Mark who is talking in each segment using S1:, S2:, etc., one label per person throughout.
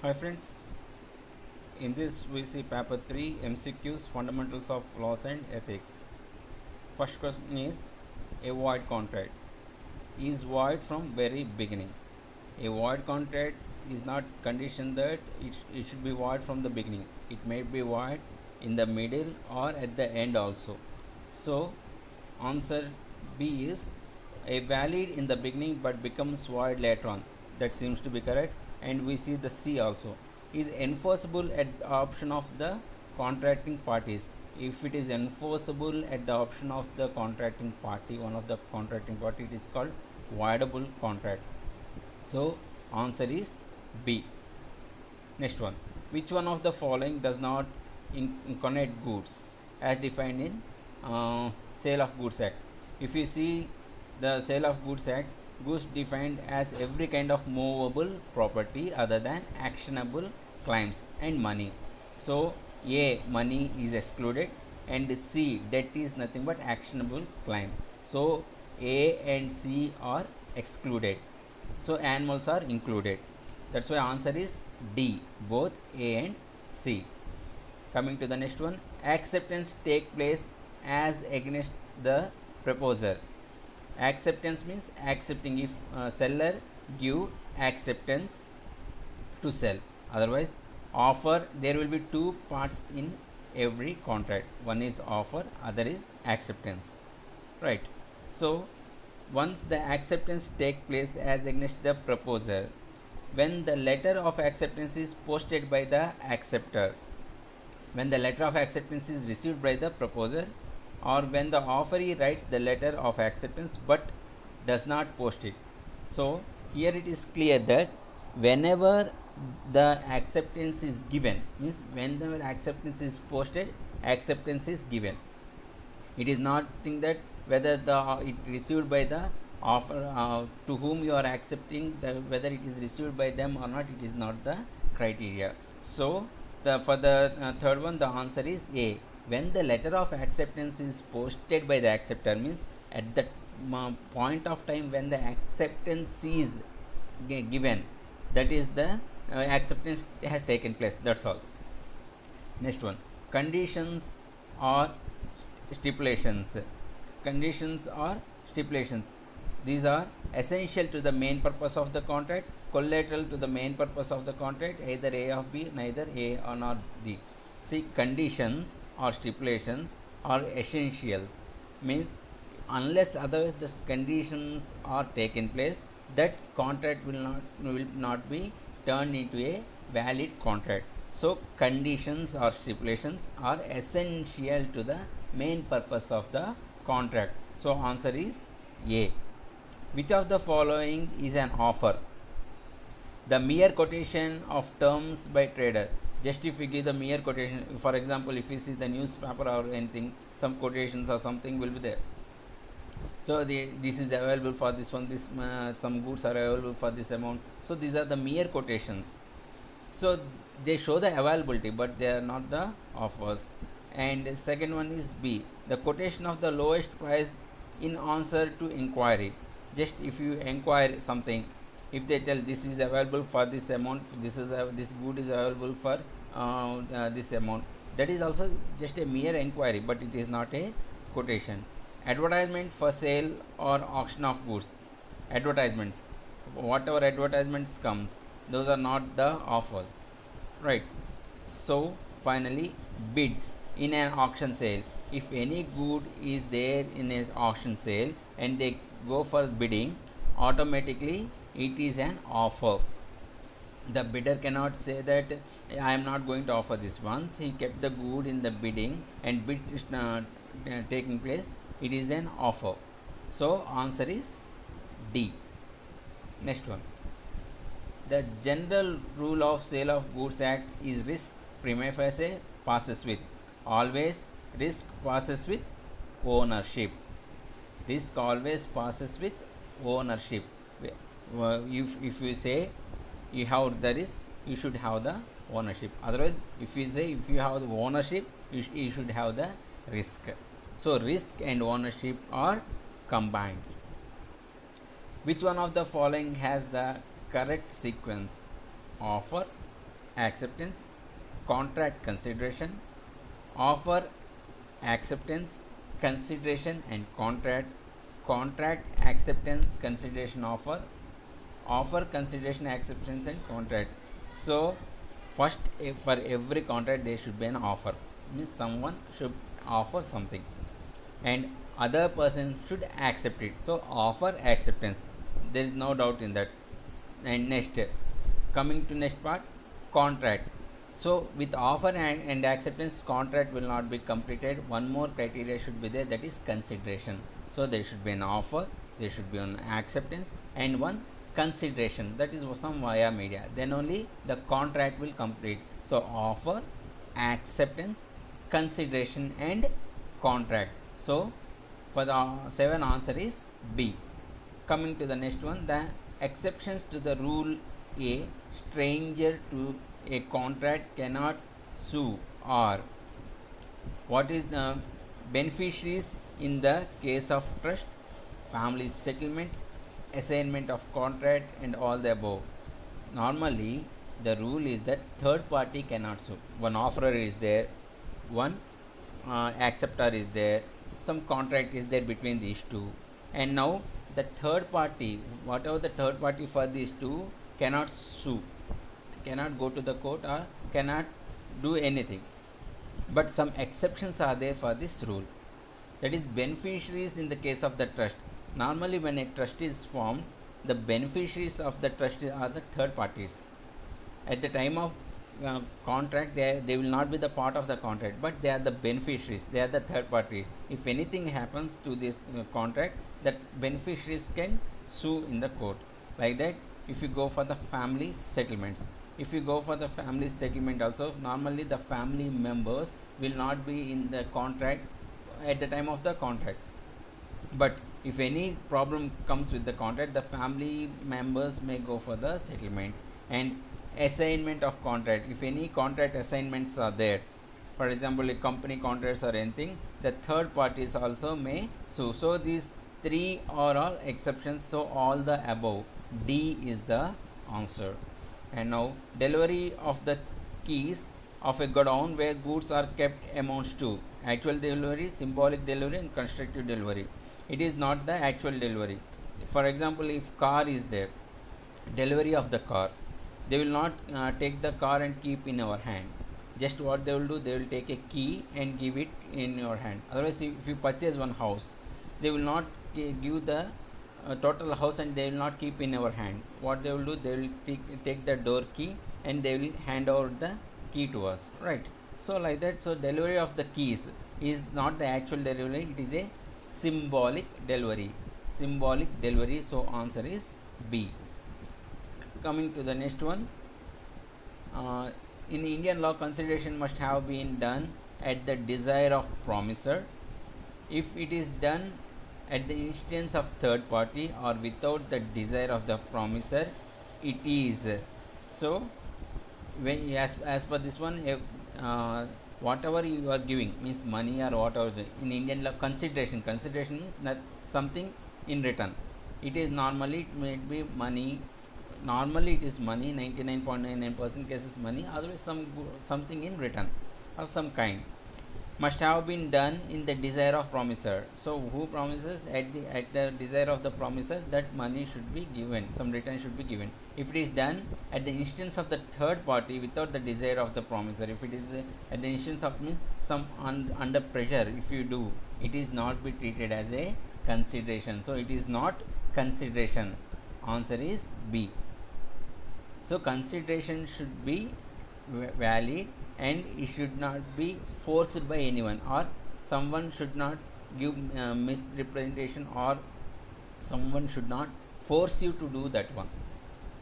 S1: Hi friends, in this we see paper 3 MCQs fundamentals of laws and ethics. First question is a void contract is void from very beginning. A void contract is not conditioned that it should be void from the beginning. It may be void in the middle or at the end also. So answer B is a valid in the beginning but becomes void later on. That seems to be correct. And we see the C also is enforceable at the option of the contracting parties. If it is enforceable at the option of the contracting party, one of the contracting party, it is called voidable contract. So answer is B. Next one, which one of the following does not incarnate goods as defined in Sale of Goods Act? If you see the Sale of Goods Act, goods defined as every kind of movable property other than actionable claims and money. So A, money is excluded, and C, debt is nothing but actionable claim. So A and C are excluded. So animals are included. That's why answer is D, both A and C. Coming to the next one, acceptance take place as against the proposer. Acceptance means accepting. If seller give acceptance to sell, otherwise offer, there will be two parts in every contract. One is offer, other is acceptance, right? So once the acceptance take place as against the proposer, when the letter of acceptance is posted by the acceptor, when the letter of acceptance is received by the proposer, or when the offeree writes the letter of acceptance but does not post it. So here it is clear that whenever the acceptance is given, means whenever acceptance is posted, acceptance is given. It is not thing that whether the it received by the offer to whom you are accepting, the whether it is received by them or not, it is not the criteria. So for the third one, the answer is A. When the letter of acceptance is posted by the acceptor, means at the point of time when the acceptance is given, that is the acceptance has taken place. That's all. Next one, conditions or stipulations. Conditions or stipulations, these are essential to the main purpose of the contract, collateral to the main purpose of the contract, either A or B, neither A or not B. See, conditions or stipulations are essentials, means unless otherwise the conditions are taken place, that contract will not be turned into a valid contract. So conditions or stipulations are essential to the main purpose of the contract. So answer is A. Which of the following is an offer? The mere quotation of terms by trader. Just if we give the mere quotation, for example, if you see the newspaper or anything, some quotations or something will be there. So this is available for this one, this some goods are available for this amount. So these are the mere quotations. So they show the availability, but they are not the offers. And the second one is B, the quotation of the lowest price in answer to inquiry. Just if you inquire something, if they tell this is available for this amount, this good is available for this amount, that is also just a mere inquiry, but it is not a quotation. Advertisement for sale or auction of goods. Advertisements, whatever advertisements comes, those are not the offers, right? So finally, bids in an auction sale. If any good is there in an auction sale and they go for bidding, automatically it is an offer. The bidder cannot say that I am not going to offer this. Once he kept the good in the bidding and bid is taking place, it is an offer. So answer is D. Next one, the general rule of Sale of Goods Act is risk prima facie passes with. Always risk passes with ownership. Risk always passes with ownership. If you say you have the risk, you should have the ownership. Otherwise, if you say if you have the ownership, you should have the risk. So risk and ownership are combined. Which one of the following has the correct sequence? Offer, acceptance, contract consideration, offer acceptance, consideration and contract, contract acceptance, consideration, offer, offer consideration acceptance and contract. So first, for every contract there should be an offer, means someone should offer something and other person should accept it. So offer acceptance, there is no doubt in that. And next, coming to next part, contract. So with offer and acceptance, contract will not be completed. One more criteria should be there, that is consideration. So there should be an offer, there should be an acceptance and one consideration, that is some via media, then only the contract will complete. So offer, acceptance, consideration and contract. So for the 7 answer is B. Coming to the next one, the exceptions to the rule A, stranger to a contract cannot sue, or what is the beneficiaries in the case of trust, family settlement, assignment of contract and all the above. Normally the rule is that third party cannot sue. One offerer is there, one acceptor is there, some contract is there between these two, and now the third party, whatever the third party for these two, cannot sue, cannot go to the court or cannot do anything. But some exceptions are there for this rule, that is beneficiaries in the case of the trust. Normally when a trust is formed, the beneficiaries of the trust are the third parties. At the time of contract, they will not be the part of the contract, but they are the beneficiaries, they are the third parties. If anything happens to this contract, that beneficiaries can sue in the court. Like that, if you go for the family settlements, if you go for the family settlement also, normally the family members will not be in the contract at the time of the contract, but if any problem comes with the contract, the family members may go for the settlement. And assignment of contract, if any contract assignments are there, for example a company contracts or anything, the third parties also may sue. So these 3 are all exceptions, so all the above, D is the answer. And now, delivery of the keys of a godown where goods are kept amounts to actual delivery, symbolic delivery and constructive delivery. It is not the actual delivery. For example, if car is there, delivery of the car, they will not take the car and keep in our hand. Just what they will do, they will take a key and give it in your hand. Otherwise, if you purchase one house, they will not give the total house and they will not keep in our hand. What they will do, they will take the door key and they will hand over the key to us, right? So like that, so delivery of the keys is not the actual delivery, it is a symbolic delivery, symbolic delivery. So answer is B. Coming to the next one, in Indian law, consideration must have been done at the desire of promisor. If it is done at the instance of third party or without the desire of the promisor, it is. So when as per this one, whatever you are giving, means money or whatever, in Indian law, consideration means that something in return. It is normally, it may be money, normally it is money, 99.99% cases money, otherwise something in return or some kind. Must have been done in the desire of promisor. So who promises, at the desire of the promisor, that money should be given, some return should be given. If it is done at the instance of the third party without the desire of the promisor, if it is at the instance of, means some under pressure, if you do, it is not be treated as a consideration. So it is not consideration. Answer is B. So consideration should be valid and it should not be forced by anyone, or someone should not give misrepresentation, or someone should not force you to do that one,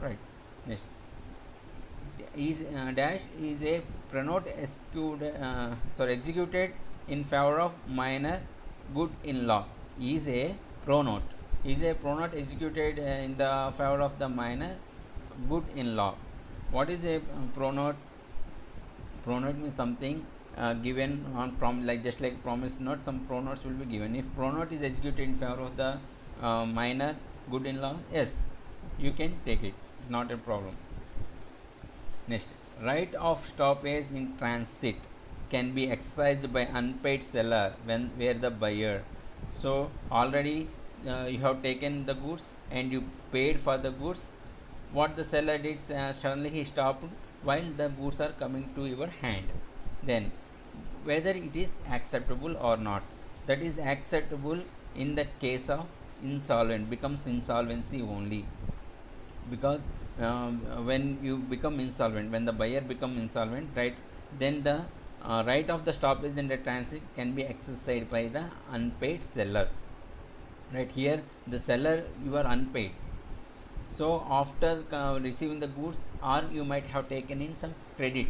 S1: right? Next, is dash is a pronote executed in favor of minor good in law. Is a pronote executed in the favor of the minor good in law. What is a pronote? Pronote means something given on like just like promise note, some pronotes will be given. If pronote is executed in favor of the minor good in law, yes, you can take it, not a problem. Next, Right of stoppage in transit can be exercised by unpaid seller when where the buyer. So already you have taken the goods and you paid for the goods. What the seller did, suddenly he stopped while the goods are coming to your hand. Then whether it is acceptable or not, that is acceptable in the case of insolvent, becomes insolvency only. Because when you become insolvent, when the buyer become insolvent, right, then the right of the stoppage in the transit can be exercised by the unpaid seller. Right, here the seller, you are unpaid. So after receiving the goods, or you might have taken in some credit.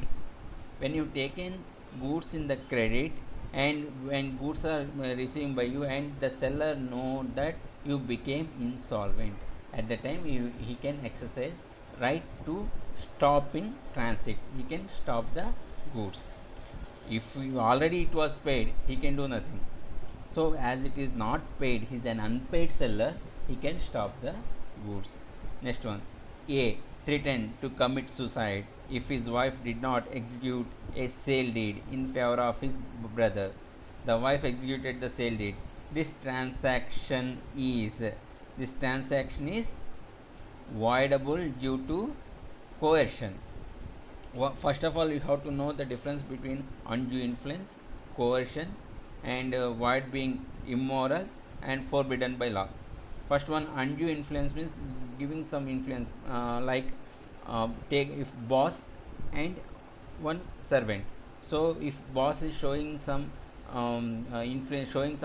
S1: When you taken goods in the credit, and when goods are received by you and the seller know that you became insolvent, at the time he can exercise right to stop in transit. He can stop the goods. If you already it was paid, he can do nothing. So as it is not paid, he is an unpaid seller, he can stop the goods. Next one, A threatened to commit suicide if his wife did not execute a sale deed in favor of his brother. The wife executed the sale deed. This transaction is voidable due to coercion. First of all, you have to know the difference between undue influence, coercion, and void being immoral and forbidden by law. First one, undue influence means giving some influence, like take if boss and one servant. So if boss is showing some influence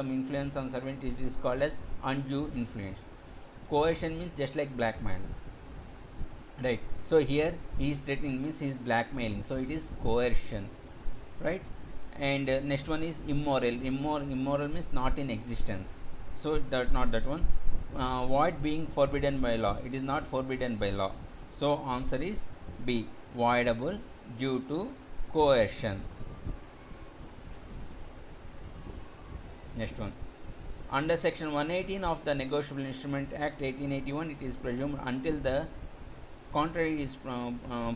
S1: on servant, it is called as undue influence. Coercion means just like blackmail, right? So here he is threatening, means he is blackmailing, so it is coercion, right? And next one is immoral means not in existence, so that not that one. Void being forbidden by law, it is not forbidden by law, so answer is B, voidable due to coercion. Next one, under section 118 of the Negotiable Instrument Act 1881, it is presumed until the contrary is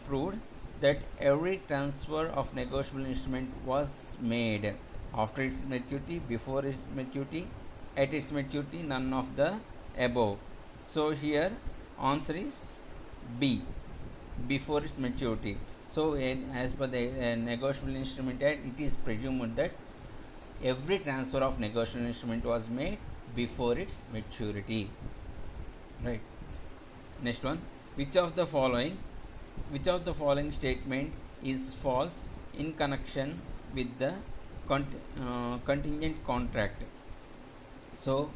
S1: proved that every transfer of negotiable instrument was made after its maturity, before its maturity, at its maturity, none of the above. So here answer is B, before its maturity. So as per the Negotiable Instrument Act, it is presumed that every transfer of negotiable instrument was made before its maturity, right? Next one, which of the following statement is false in connection with the contingent contract? So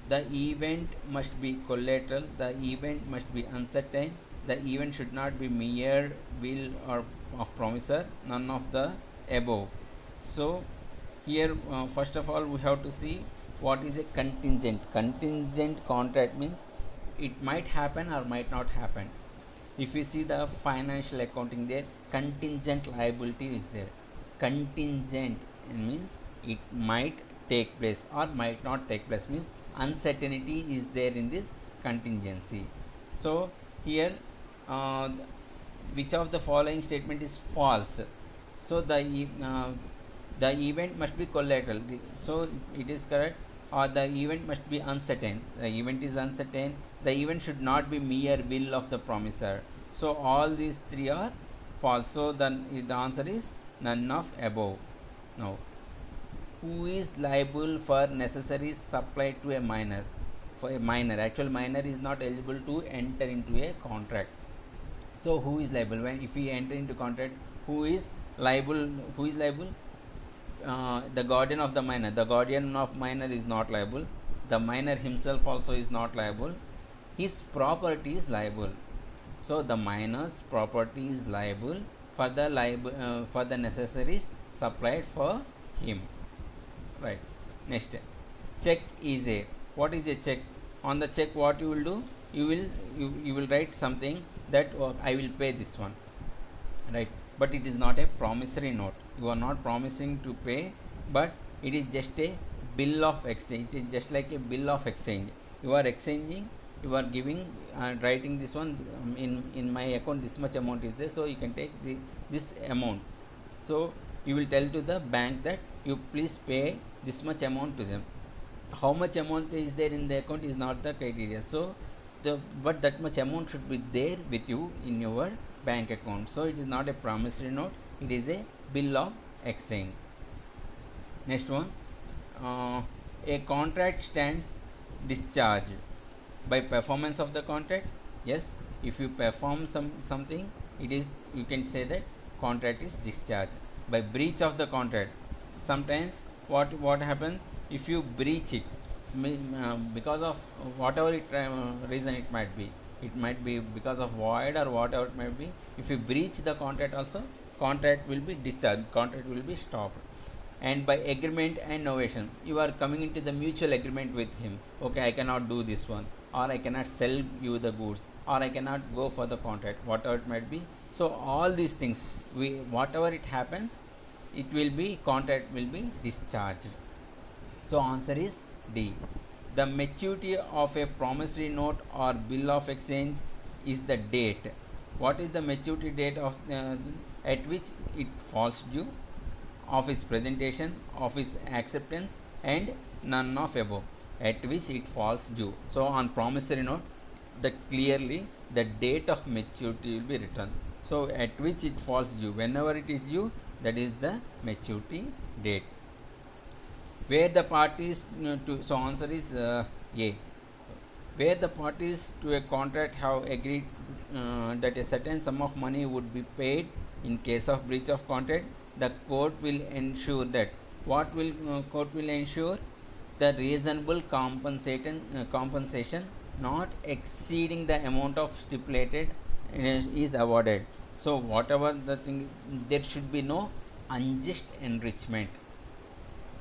S1: the event must be collateral, the event must be uncertain, the event should not be mere will or of promisor, none of the above. So here first of all we have to see what is a contingent. Contingent contract means it might happen or might not happen. If you see the financial accounting, there contingent liability is there. Contingent means it might take place or might not take place, means uncertainty is there in this contingency. So here which of the following statement is false? So the event must be collateral, so it is correct. Or the event must be uncertain, the event is uncertain. The event should not be mere will of the promisor. So all these three are false, so then the answer is none of above. Now, who is liable for necessaries supplied to a minor? For a minor, actual minor is not eligible to enter into a contract. So who is liable? When if we enter into contract, who is liable? The guardian of the minor. The guardian of minor is not liable. The minor himself also is not liable. His property is liable. So the minor's property is liable for the necessaries supplied for him, right? Next, check is a, what is a check? On the check, what you will do? You will write something that I will pay this one, right? But it is not a promissory note. You are not promising to pay, but it is just a bill of exchange. It is just like a bill of exchange. You are exchanging you are giving writing this one, in my account this much amount is there, so you can take this amount. So you will tell to the bank that you please pay this much amount to them. How much amount is there in the account is not the criteria. So but that much amount should be there with you in your bank account. So it is not a promissory note, it is a bill of exchange. Next one, a contract stands discharged by performance of the contract. Yes, if you perform something, it is, you can say that contract is discharged. By breach of the contract, sometimes what happens, if you breach it, because of whatever reason it might be because of void or whatever it might be, if you breach the contract also, contract will be discharged, contract will be stopped. And by agreement and novation, you are coming into the mutual agreement with him. Okay, I cannot do this one, or I cannot sell you the goods, or I cannot go for the contract, whatever it might be. So all these things, whatever it happens, it will be, contract will be discharged. So answer is D. The maturity of a promissory note or bill of exchange is the date. What is the maturity date of at which it falls due? Of his presentation, of his acceptance, and none of above, at which it falls due. So on promissory note, clearly the date of maturity will be written. So at which it falls due, whenever it is due, that is the maturity date. Where the parties so answer is A. Where the parties to a contract have agreed that a certain sum of money would be paid in case of breach of contract, the court will ensure that, what will court will ensure? The reasonable compensation not exceeding the amount of stipulated is awarded. So whatever the thing, there should be no unjust enrichment.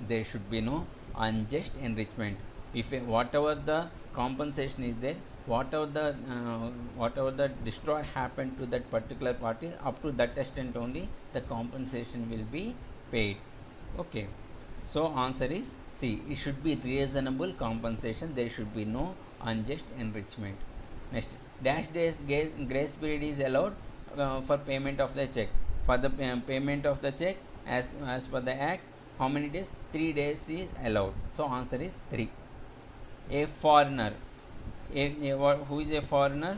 S1: There should be no unjust enrichment. If whatever the compensation is there, whatever the destroy happened to that particular party, up to that extent only the compensation will be paid. Okay, so answer is C. It should be reasonable compensation. There should be no unjust enrichment. Next, dash days grace period is allowed for payment of the check. For the payment of the check, as per the act, how many days? 3 days is allowed. So answer is 3. A foreigner, who is a foreigner,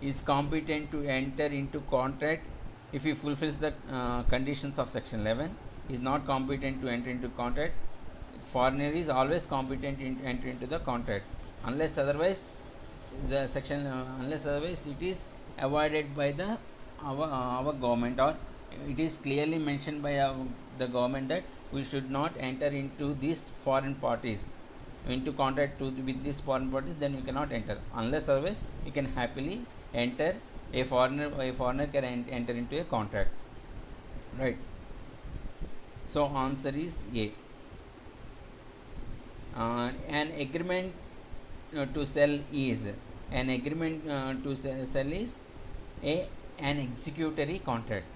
S1: is competent to enter into contract if he fulfills the conditions of section 11. Is not competent to enter into contract. Foreigner is always competent to enter into the contract, unless otherwise the section unless otherwise it is avoided by the our government, or it is clearly mentioned by the government that we should not enter into these foreign parties, into contract with these foreign parties. Then you cannot enter, unless otherwise you can happily enter. A foreigner can enter into a contract, right? So answer is A. An agreement to sell is an executory contract.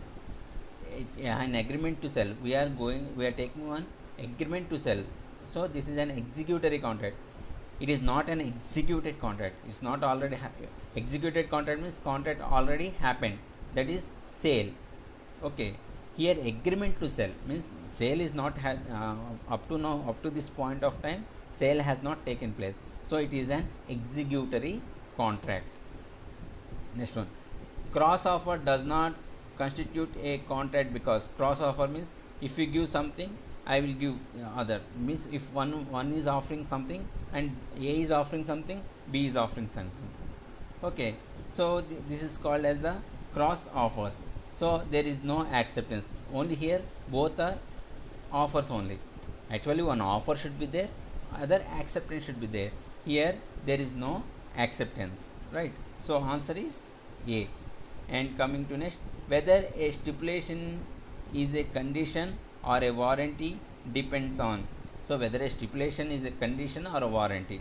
S1: An agreement to sell, we are taking one agreement to sell, so this is an executory contract. It is not an executed contract. It's not already executed contract means contract already happened, that is sale. Okay, here agreement to sell means sale is not up to this point of time, sale has not taken place, so it is an executory contract. Next one, cross offer does not constitute a contract, because cross offer means if you give something, I will give other, means if one is offering something and A is offering something, B is offering something. Okay, so this is called as the cross offers. So there is no acceptance, only here both are offers only. Actually one offer should be there, other acceptance should be there. Here there is no acceptance, right? So answer is A. And coming to next, whether a stipulation is a condition or a warranty depends on. So whether a stipulation is a condition or a warranty,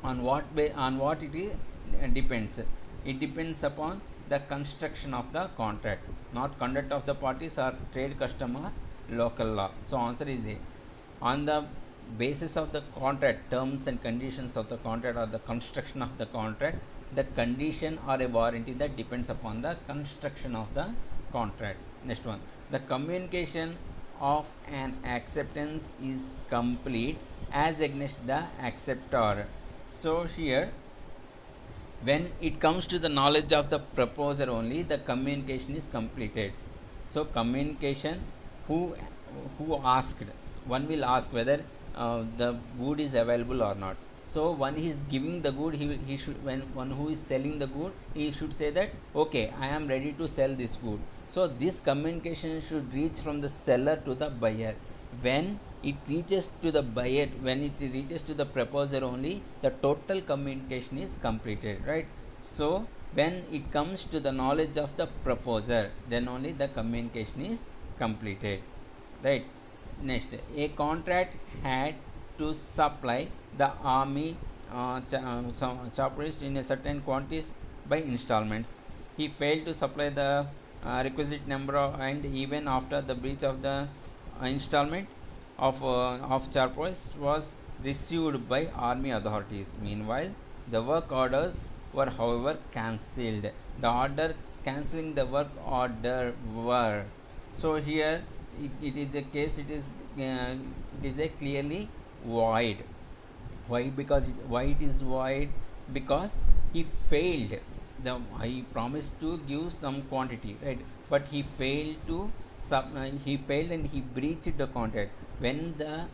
S1: on what it is depends. It depends upon the construction of the contract, not conduct of the parties or trade custom or local law. So answer is A. On the basis of the contract, terms and conditions of the contract or the construction of the contract, the condition or a warranty that depends upon the construction of the contract. Next one, the communication of an acceptance is complete as against the acceptor. So here, when it comes to the knowledge of the proposer only, the communication is completed. So communication, who asked, one will ask whether the good is available or not. So one is giving the good, he should, when one who is selling the good, he should say that okay, I am ready to sell this good. So this communication should reach from the seller to the buyer. When it reaches to the buyer, when it reaches to the proposer only, the total communication is completed, right? So when it comes to the knowledge of the proposer, then only the communication is completed, right? Next, a contract had to supply the army chapters in a certain quantities by installments. He failed to supply the requisite number and even after the breach of the installment of charges was received by army authorities. Meanwhile, the work orders were however cancelled. The order cancelling the work order were. So here it is the case. It is a clearly void. Why? Because why it is void? Because he failed. He promised to give some quantity, right? But he failed to he failed and he breached the contract. When the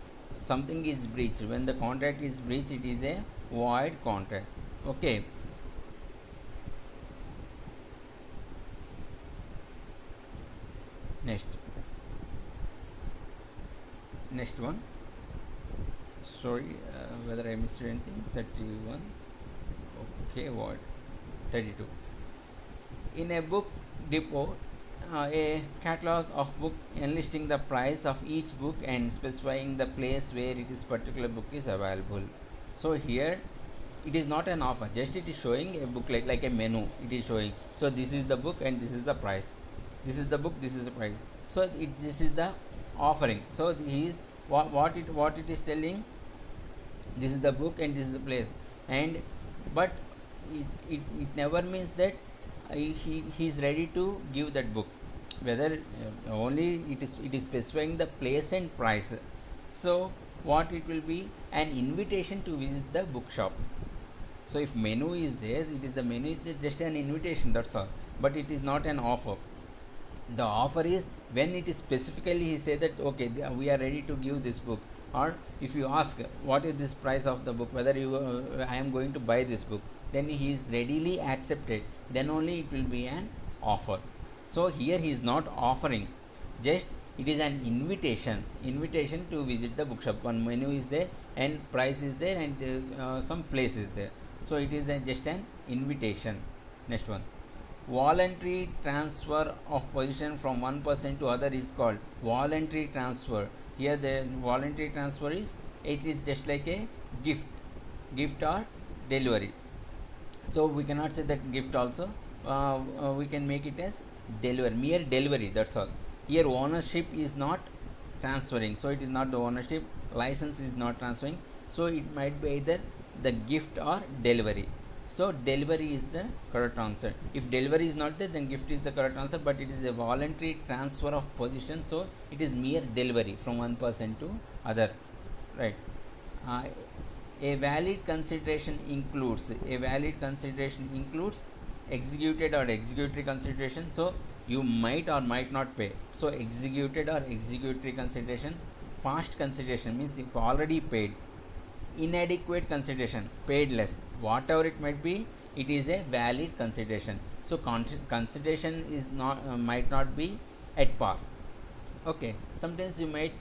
S1: something is breached, when the contract is breached, it is a void contract. Okay. Next one. Sorry, whether I missed anything. 31. Okay, what? 32. In a book depot, a catalog of book enlisting the price of each book and specifying the place where it is particular book is available. So here it is not an offer, just it is showing a booklet like a menu. It is showing, so this is the book and this is the price, this is the book, this is the price. So this is the offering. So he is what it is telling, this is the book and this is the place. And but it never means that he is ready to give that book, whether only it is specifying the place and price. So what it will be, an invitation to visit the bookshop. So if menu is there, it is the menu is just an invitation, that's all, but it is not an offer. The offer is when it is specifically he say that okay, we are ready to give this book. Or if you ask what is this price of the book, whether you I am going to buy this book, then he is readily accepted, then only it will be an offer. So here he is not offering, just it is an invitation to visit the bookshop. One menu is there and price is there and some place is there. So it is just an invitation. Next one, voluntary transfer of position from one person to other is called voluntary transfer. Here the voluntary transfer is, it is just like a gift or delivery. So we cannot say that gift also, we can make it as delivery, mere delivery, that's all. Here ownership is not transferring, so it is not the ownership, license is not transferring, so it might be either the gift or delivery. So delivery is the correct answer. If delivery is not there, then gift is the correct answer, but it is a voluntary transfer of position, so it is mere delivery from one person to other, right? A valid consideration includes executed or executory consideration. So you might or might not pay. So executed or executory consideration. Past consideration means if already paid. Inadequate consideration, paid less, whatever it might be, it is a valid consideration. So consideration is not might not be at par. Okay, sometimes you might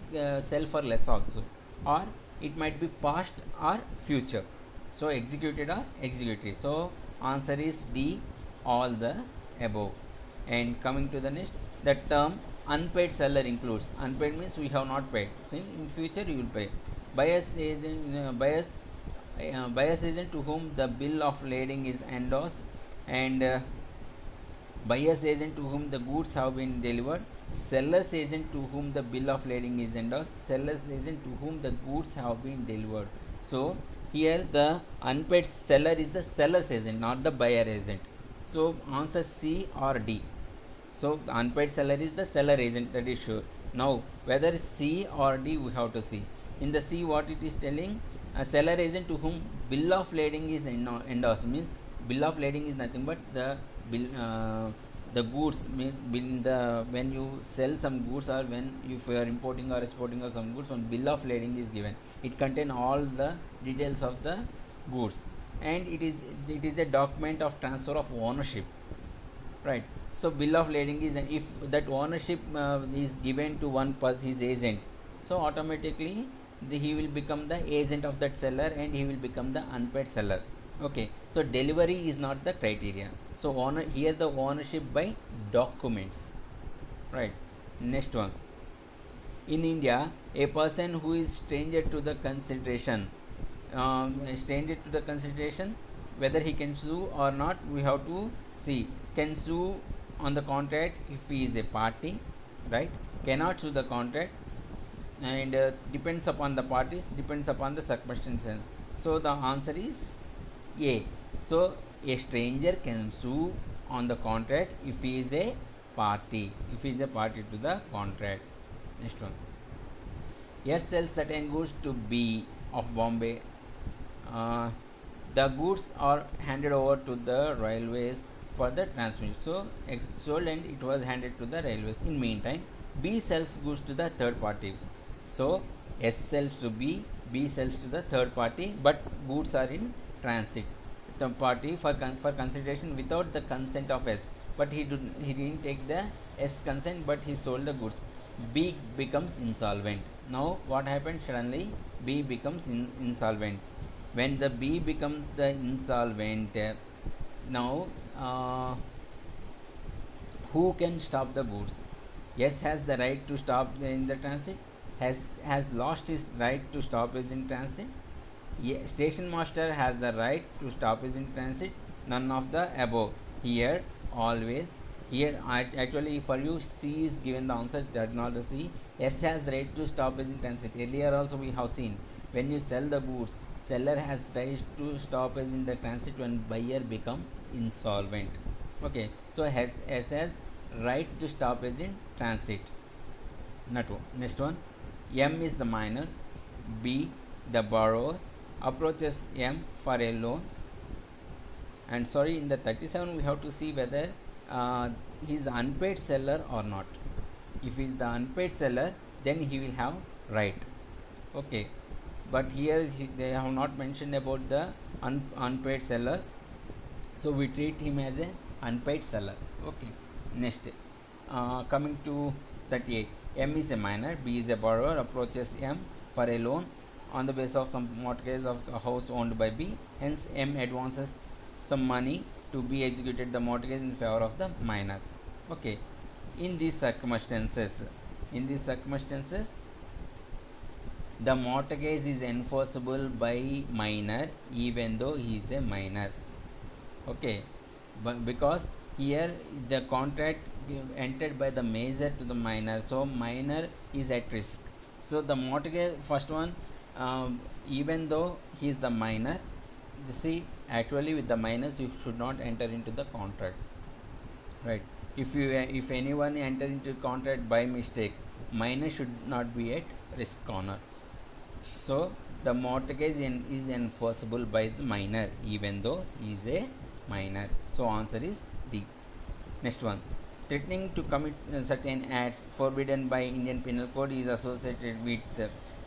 S1: sell for less also, or it might be past or future. So executed or executory. So answer is D, all the above. And coming to the next, the term unpaid seller includes, unpaid means we have not paid, so in future you will pay. Buyer's agent, buyer's agent to whom the bill of lading is endorsed, and Buyer's agent to whom the goods have been delivered, seller's agent to whom the bill of lading is endorsed, seller's agent to whom the goods have been delivered. So here the unpaid seller is the seller's agent, not the buyer agent. So answer C or D. So the unpaid seller is the seller agent, that is sure. Now whether C or D we have to see. In the C, what it is telling, a seller agent to whom bill of lading is endorsed, means bill of lading is nothing but the bill, the goods, when you sell some goods, or when if you are importing or exporting or some goods, one bill of lading is given. It contains all the details of the goods, and it is the document of transfer of ownership, right? So bill of lading is, and if that ownership is given to his agent, so automatically he will become the agent of that seller, and he will become the unpaid seller. Okay, so delivery is not the criteria. So here the ownership by documents, right? Next one. In India, a person who is stranger to the consideration, whether he can sue or not, we have to see. Can sue on the contract if he is a party, right? Cannot sue the contract, and depends upon the parties, depends upon the circumstances. So the answer is A. So a stranger can sue on the contract if he is a party, to the contract. Next one. S sells certain goods to B of Bombay. The goods are handed over to the railways for the transmission. So X sold and it was handed to the railways. In meantime, B sells goods to the third party. So S sells to B, B sells to the third party, but goods are in transit. The party for consideration without the consent of S, but he didn't take the S consent, but he sold the goods. B becomes insolvent. Now what happened? Suddenly B becomes insolvent. When the B becomes the insolvent, now who can stop the goods? S has the right to stop in the transit. Has lost his right to stop is in transit. Station master has the right to stop is in transit. None of the above. Here always, here actually for you C is given the answer, that not the C. S has right to stop is in transit. Earlier also we have seen, when you sell the goods, seller has right to stop is in the transit when buyer become insolvent. Okay, so S has right to stop is in transit. Next one. M is the minor, B the borrower, approaches M for a loan. And sorry, in the 37 we have to see whether he is unpaid seller or not. If he is the unpaid seller, then he will have right. Okay, but here they have not mentioned about the unpaid seller, so we treat him as a unpaid seller. Okay, next, coming to 38. M is a minor, B is a borrower, approaches M for a loan on the basis of some mortgage of a house owned by B. Hence M advances some money to be executed the mortgage in favor of the minor. Okay, in these circumstances, the mortgage is enforceable by minor even though he is a minor. Okay, but because here the contract entered by the major to the minor, so minor is at risk. So the mortgage, first one, even though he is the minor, you see, actually with the minors you should not enter into the contract, right? If anyone enter into contract by mistake, minor should not be at risk corner. So the mortgage is enforceable by the minor even though he is a minor. So answer is D. Next one. Threatening to commit certain acts forbidden by Indian Penal Code is associated with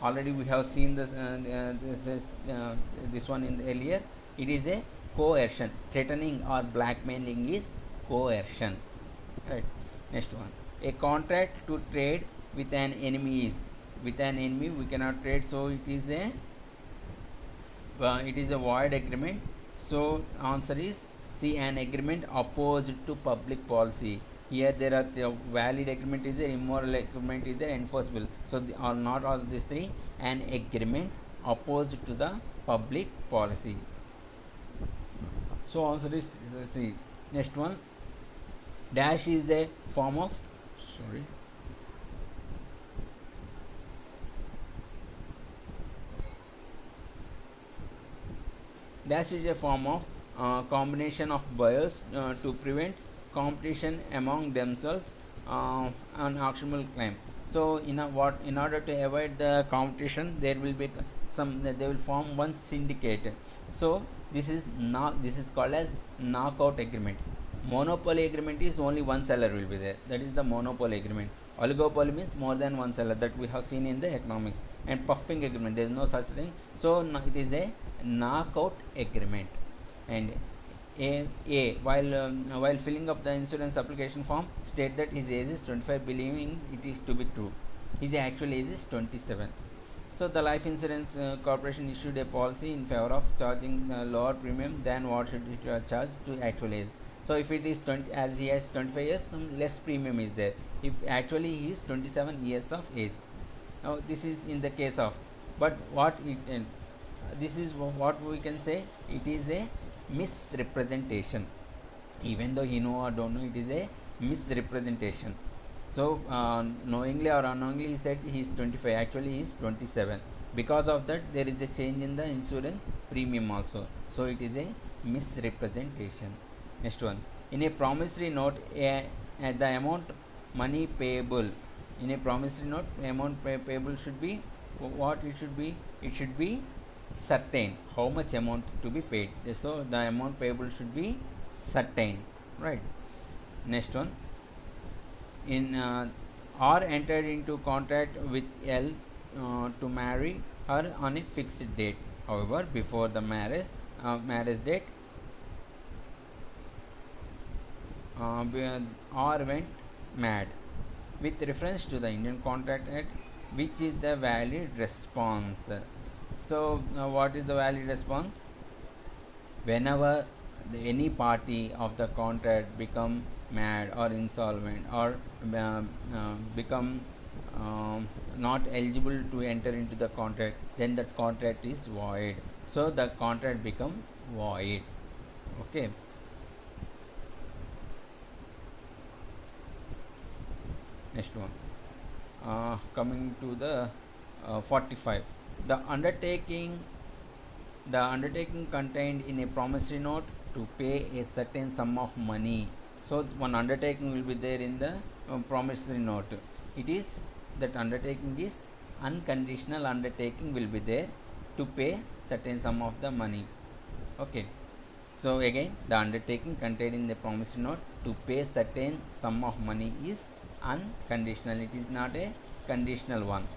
S1: already we have seen this one in earlier. It is a coercion. Threatening or blackmailing is coercion, right? Next one. A contract to trade with an enemy is, with an enemy we cannot trade, so it is a void agreement. So answer is C, an agreement opposed to public policy. Here there are the valid agreement is there, immoral agreement is there, enforceable. So are not all these three, an agreement opposed to the public policy. So answer is C. Next one. Dash is a form of, sorry, dash is a form of combination of buyers to prevent competition among themselves on auctionable claim. So in order to avoid the competition, there will be they will form one syndicate. So this is called as knockout agreement. Monopoly agreement is only one seller will be there, that is the monopoly agreement. Oligopoly means more than one seller, that we have seen in the economics. And puffing agreement, there is no such thing. So it is a knockout agreement. And while filling up the insurance application form, state that his age is 25, believing it is to be true. His actual age is 27. So the life insurance corporation issued a policy in favor of charging lower premium than what should it charge to actual age. So if it is 20, as he has 25 years, some less premium is there. If actually he is 27 years of age. Now this is in the case of, but this is what we can say, it is a misrepresentation. Even though he know or don't know, it is a misrepresentation. So knowingly or unknowingly he said he is 25, actually he is 27. Because of that, there is a change in the insurance premium also. So it is a misrepresentation. Next one, in a promissory note, the amount money payable, in a promissory note, amount payable should be what it should be. It should be certain how much amount to be paid. So the amount payable should be certain, right? Next one, in or entered into contract with L to marry her on a fixed date. However, before the marriage date, or went mad. With reference to the Indian Contract Act, which is the valid response. So what is the valid response? Whenever any party of the contract become mad or insolvent or become not eligible to enter into the contract, then that contract is void. So the contract become void. Okay. Next one, coming to the 45, the undertaking contained in a promissory note to pay a certain sum of money. So one undertaking will be there in the promissory note. It is that undertaking is unconditional undertaking will be there to pay certain sum of the money. Okay. So again, the undertaking contained in the promissory note to pay certain sum of money is unconditional. It is not a conditional one.